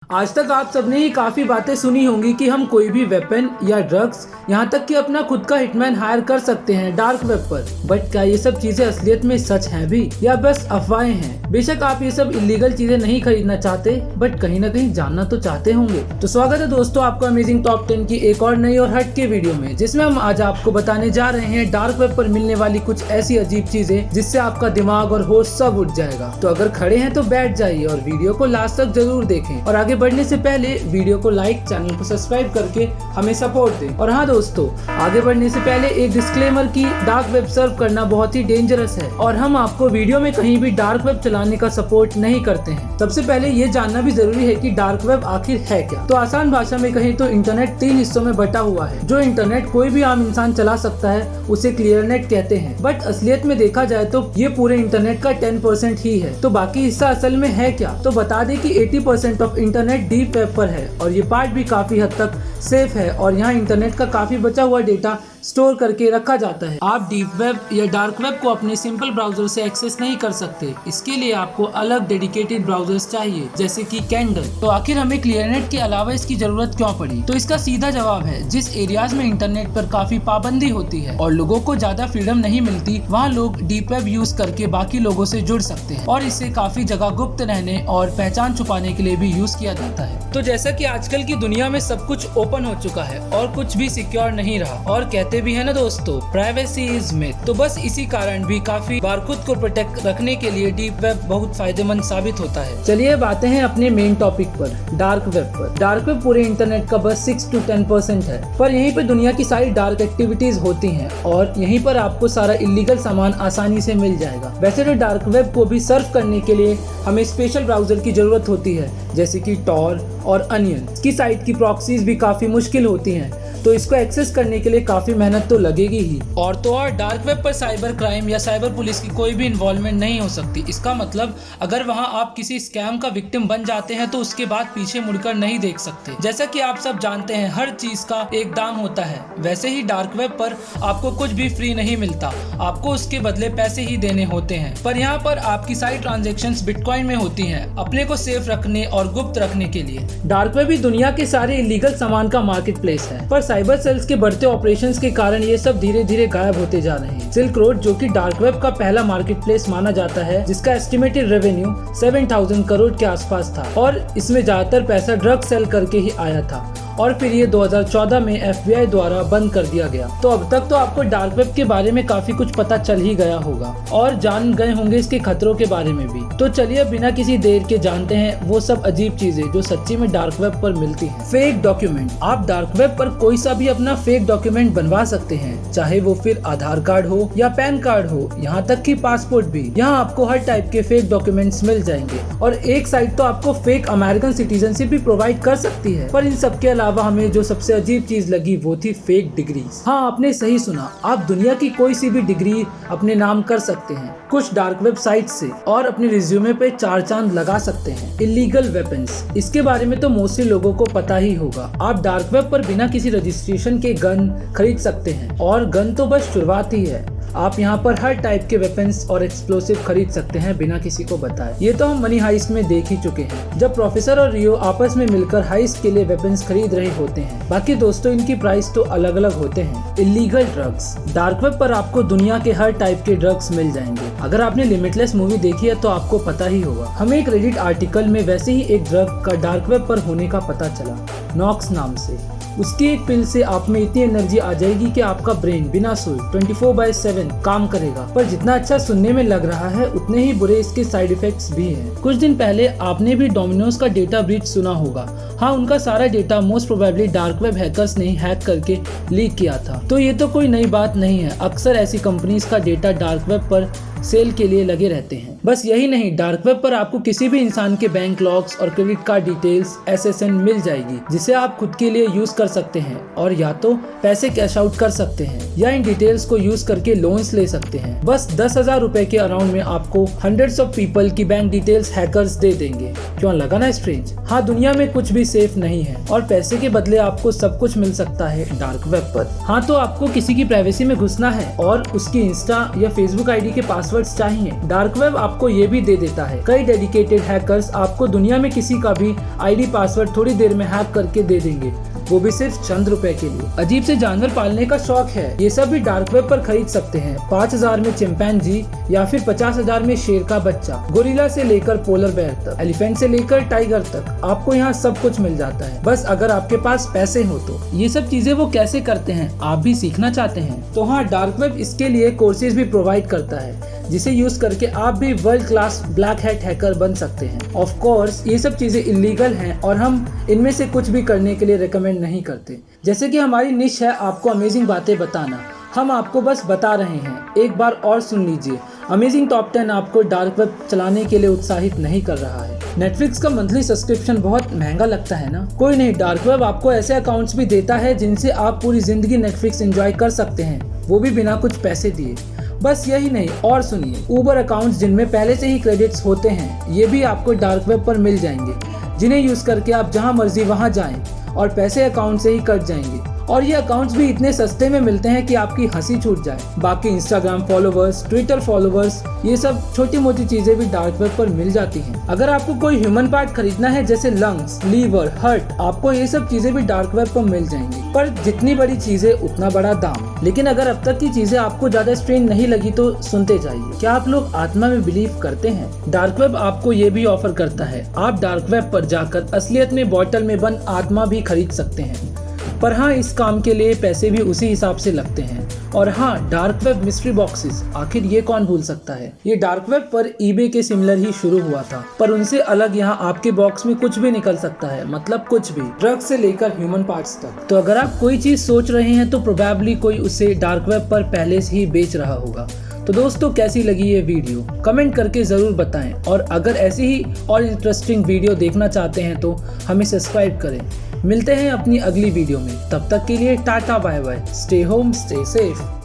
आज तक आप सबने ही काफी बातें सुनी होंगी कि हम कोई भी वेपन या ड्रग्स यहाँ तक कि अपना खुद का हिटमैन हायर कर सकते हैं डार्क वेब पर। बट क्या ये सब चीजें असलियत में सच हैं भी या बस अफवाहें हैं? बेशक आप ये सब इलीगल चीजें नहीं खरीदना चाहते, बट कहीं ना कहीं जानना तो चाहते होंगे। तो स्वागत है दोस्तों आपका अमेजिंग टॉप 10 की एक और नई और हट के वीडियो में, जिसमें हम आज आपको बताने जा रहे हैं डार्क वेब पर मिलने वाली कुछ ऐसी अजीब चीजें जिससे आपका दिमाग और होश सब उठ जाएगा। तो अगर खड़े हैं तो बैठ जाइए और वीडियो को लास्ट तक जरूर देखें। और आगे बढ़ने से पहले वीडियो को लाइक, चैनल को सब्सक्राइब करके हमें सपोर्ट दें। और हाँ दोस्तों, आगे बढ़ने से पहले एक डिस्क्लेमर की डार्क वेब सर्व करना बहुत ही डेंजरस है और हम आपको वीडियो में कहीं भी डार्क वेब चलाने का सपोर्ट नहीं करते हैं। सबसे पहले ये जानना भी जरूरी है कि डार्क वेब आखिर है क्या। तो आसान भाषा में कहें तो इंटरनेट 3 हिस्सों में बटा हुआ है। जो इंटरनेट कोई भी आम इंसान चला सकता है उसे क्लियर नेट कहते हैं, बट असलियत में देखा जाए तो ये पूरे इंटरनेट का 10% ही है। तो बाकी हिस्सा असल में है क्या? तो बता दें कि 80% ऑफ इंटरनेट डीप वेब पर है और ये पार्ट भी काफी हद तक सेफ है और यहाँ इंटरनेट का काफी बचा हुआ डेटा स्टोर करके रखा जाता है। आप डीप वेब या डार्क वेब को अपने सिंपल ब्राउजर से एक्सेस नहीं कर सकते। इसके लिए आपको अलग डेडिकेटेड ब्राउजर्स चाहिए, जैसे कि कैंडल। तो आखिर हमें क्लियरनेट के अलावा इसकी जरूरत क्यों पड़ी? तो इसका सीधा जवाब है, जिस एरियाज में इंटरनेट पर काफी पाबंदी होती है और लोगों को ज्यादा फ्रीडम नहीं मिलती, वहाँ लोग डीप वेब यूज करके बाकी लोगों से जुड़ सकते हैं और इसे काफी जगह गुप्त रहने और पहचान छुपाने के लिए भी यूज किया जाता है। तो जैसा कि आजकल की दुनिया में सब कुछ ओपन हो चुका है और कुछ भी सिक्योर नहीं रहा, और कहते भी है ना दोस्तों, प्राइवेसी इज मिथ। तो बस इसी कारण भी काफी बार खुद को प्रोटेक्ट रखने के लिए डीप वेब बहुत फायदेमंद साबित होता है। चलिए बातें हैं अपने मेन टॉपिक पर, डार्क वेब पर। डार्क वेब पूरे इंटरनेट का बस 6 to 10% है, पर यहीं पर दुनिया की सारी डार्क एक्टिविटीज होती हैं और यहीं पर आपको सारा इलीगल सामान आसानी से मिल जाएगा। वैसे तो डार्क वेब को भी सर्फ करने के लिए हमें स्पेशल ब्राउजर की जरूरत होती है, जैसे कि टॉर और अनियन। इसकी साइट की प्रॉक्सीज भी काफी मुश्किल होती हैं, तो इसको एक्सेस करने के लिए काफी मेहनत तो लगेगी ही। और तो और डार्क वेब पर साइबर क्राइम या साइबर पुलिस की कोई भी इन्वॉल्वमेंट नहीं हो सकती। इसका मतलब अगर वहां आप किसी स्कैम का विक्टिम बन जाते हैं तो उसके बाद पीछे मुड़कर नहीं देख सकते। जैसा कि आप सब जानते हैं, हर चीज का एक दाम होता है। वैसे ही डार्क वेब पर आपको कुछ भी फ्री नहीं मिलता, आपको उसके बदले पैसे ही देने होते हैं। पर यहाँ पर आपकी सारी ट्रांजेक्शन्स बिटकॉइन में होती हैं, अपने को सेफ रखने और गुप्त रखने के लिए। डार्क वेब भी दुनिया के सारे इलीगल सामान का मार्केट प्लेस है, पर साइबर सेल्स के बढ़ते ऑपरेशंस के कारण ये सब धीरे धीरे गायब होते जा रहे हैं। सिल्क रोड, जो कि डार्क वेब का पहला मार्केट प्लेस माना जाता है, जिसका एस्टिमेटेड रेवेन्यू 7,000 करोड़ के आसपास था और इसमें ज्यादातर पैसा ड्रग सेल करके ही आया था, और फिर ये 2014 में FBI द्वारा बंद कर दिया गया। तो अब तक तो आपको डार्क वेब के बारे में काफी कुछ पता चल ही गया होगा और जान गए होंगे इसके खतरों के बारे में भी। तो चलिए बिना किसी देर के जानते हैं वो सब अजीब चीजें जो सच्ची में डार्क वेब पर मिलती हैं। Fake document. आप डार्क वेब पर कोई सा भी अपना फेक डॉक्यूमेंट बनवा सकते हैं, चाहे वो फिर आधार कार्ड हो या पैन कार्ड हो, यहाँ तक कि पासपोर्ट भी। यहाँ आपको हर टाइप के फेक डॉक्यूमेंट्स मिल जाएंगे और एक साइट तो आपको फेक अमेरिकन सिटीजनशिप भी प्रोवाइड कर सकती है। पर इन सबके अलावा हमें जो सबसे अजीब चीज लगी वो थी फेक डिग्रीज। हाँ, आपने सही सुना, आप दुनिया की कोई सी भी डिग्री अपने नाम कर सकते हैं कुछ डार्क वेब साइट से और अपने रिज्यूमे पे 4 चांद लगा सकते हैं। इलीगल वेपन्स, इसके बारे में तो मोस्टली लोगों को पता ही होगा। आप डार्क वेब पर बिना किसी रजिस्ट्रेशन के गन खरीद सकते हैं और गन तो बस शुरुआत ही है। आप यहाँ पर हर टाइप के वेपन्स और एक्सप्लोसिव खरीद सकते हैं बिना किसी को बताए। ये तो हम मनी हाइस्ट में देख ही चुके हैं, जब प्रोफेसर और रियो आपस में मिलकर हाइस्ट के लिए वेपन्स खरीद रहे होते हैं। बाकी दोस्तों, इनकी प्राइस तो अलग अलग होते हैं। Illegal drugs. डार्क वेब पर आपको दुनिया के हर टाइप के ड्रग्स मिल जाएंगे। अगर आपने लिमिटलेस मूवी देखी है तो आपको पता ही होगा। हमें एक रेडिट आर्टिकल में वैसे ही एक ड्रग का डार्क वेब पर होने का पता चला, नॉक्स नाम से। उसकी एक पिल से आप में इतनी एनर्जी आ जाएगी कि आपका ब्रेन बिना सोए 24/7 काम करेगा। पर जितना अच्छा सुनने में लग रहा है, उतने ही बुरे इसके साइड इफेक्ट्स भी हैं। कुछ दिन पहले आपने भी डोमिनोज का डेटा ब्रीच सुना होगा। हाँ, उनका सारा data most probably dark web hackers ने हैक करके लीक किया था। तो ये तो कोई नई बात नहीं है, अक्सर ऐसी कंपनीज का डेटा डार्क वेब पर सेल के लिए लगे रहते हैं। बस यही नहीं, डार्क वेब पर आपको किसी भी इंसान के बैंक लॉग्स और क्रेडिट कार्ड डिटेल्स SSN मिल जाएगी, जिसे आप खुद के लिए यूज कर सकते हैं और या तो पैसे कैश आउट कर सकते हैं या इन डिटेल्स को यूज करके लोन्स ले सकते हैं। बस 10,000 रुपए के अराउंड में आपको हंड्रेड्स ऑफ पीपल की बैंक डिटेल्स हैकर्स दे देंगे। क्यों लगा ना स्ट्रेंज? हाँ, दुनिया में कुछ भी सेफ नहीं है और पैसे के बदले आपको सब कुछ मिल सकता है डार्क वेब पर। हाँ, तो आपको किसी की प्राइवेसी में घुसना है और उसकी इंस्टा या फेसबुक ID के पास पासवर्ड्स चाहिए, डार्क वेब आपको ये भी दे देता है। कई डेडिकेटेड हैकर्स आपको दुनिया में किसी का भी आईडी पासवर्ड थोड़ी देर में हैक करके दे देंगे, वो भी सिर्फ चंद रुपए के लिए। अजीब से जानवर पालने का शौक है, ये सब भी डार्क वेब पर खरीद सकते हैं। 5000 में चिंपैंजी या फिर 50,000 में शेर का बच्चा, गोरिल्ला से लेकर पोलर बेयर तक, एलिफेंट से लेकर टाइगर तक, आपको यहाँ सब कुछ मिल जाता है, बस अगर आपके पास पैसे हो तो। ये सब चीजें वो कैसे करते हैं, आप भी सीखना चाहते हैं तो हाँ, डार्क वेब इसके लिए कोर्सेज भी प्रोवाइड करता है, जिसे यूज करके आप भी world class black hat hacker बन सकते हैं। ऑफ कोर्स ये सब चीजें इलीगल हैं और हम इनमें से कुछ भी करने के लिए रेकमेंड नहीं करते। जैसे कि हमारी निश है आपको अमेजिंग बातें बताना, हम आपको बस बता रहे हैं, एक बार और सुन लीजिए। अमेजिंग टॉप 10 आपको डार्क वेब चलाने के लिए उत्साहित नहीं कर रहा है। नेटफ्लिक्स का मंथली सब्सक्रिप्शन बहुत महंगा लगता है ना? कोई नहीं, डार्क वेब आपको ऐसे अकाउंट्स भी देता है जिनसे आप पूरी जिंदगी नेटफ्लिक्स एंजॉय कर सकते हैं, वो भी बिना कुछ पैसे दिए। बस यही नहीं, और सुनिए, ऊबर अकाउंट्स जिनमें पहले से ही क्रेडिट्स होते हैं, ये भी आपको डार्क वेब पर मिल जाएंगे, जिन्हें यूज करके आप जहां मर्जी वहां जाएं और पैसे अकाउंट से ही कट जाएंगे। और ये अकाउंट्स भी इतने सस्ते में मिलते हैं कि आपकी हंसी छूट जाए। बाकी इंस्टाग्राम फॉलोवर्स, ट्विटर फॉलोवर्स, ये सब छोटी मोटी चीजें भी डार्क वेब पर मिल जाती हैं। अगर आपको कोई ह्यूमन पार्ट खरीदना है जैसे लंग्स, लीवर, हार्ट, आपको ये सब चीजें भी डार्क वेब पर मिल जाएंगी, पर जितनी बड़ी चीजें उतना बड़ा दाम। लेकिन अगर अब तक की चीजें आपको ज्यादा स्ट्रेंज नहीं लगी तो सुनते जाइए। क्या आप लोग आत्मा में बिलीव करते हैं? डार्क वेब आपको ये भी ऑफर करता है, आप डार्क वेब पर जाकर असलियत में बॉटल में बंद आत्मा भी खरीद सकते हैं, पर हाँ, इस काम के लिए पैसे भी उसी हिसाब से लगते हैं। और हाँ, डार्क वेब मिस्ट्री बॉक्सेस, आखिर ये कौन भूल सकता है? ये डार्क वेब पर ईबे के सिमिलर ही शुरू हुआ था, पर उनसे अलग यहाँ आपके बॉक्स में कुछ भी निकल सकता है, मतलब कुछ भी, ड्रग्स से लेकर ह्यूमन पार्ट्स तक। तो अगर आप कोई चीज सोच रहे हैं तो प्रोबेबली कोई उसे डार्क वेब पर पहले से ही बेच रहा होगा। तो दोस्तों, कैसी लगी ये वीडियो कमेंट करके जरूर बताएं, और अगर ऐसी ही और इंटरेस्टिंग वीडियो देखना चाहते हैं तो हमें सब्सक्राइब करें। मिलते हैं अपनी अगली वीडियो में, तब तक के लिए tata bye bye, stay home stay safe.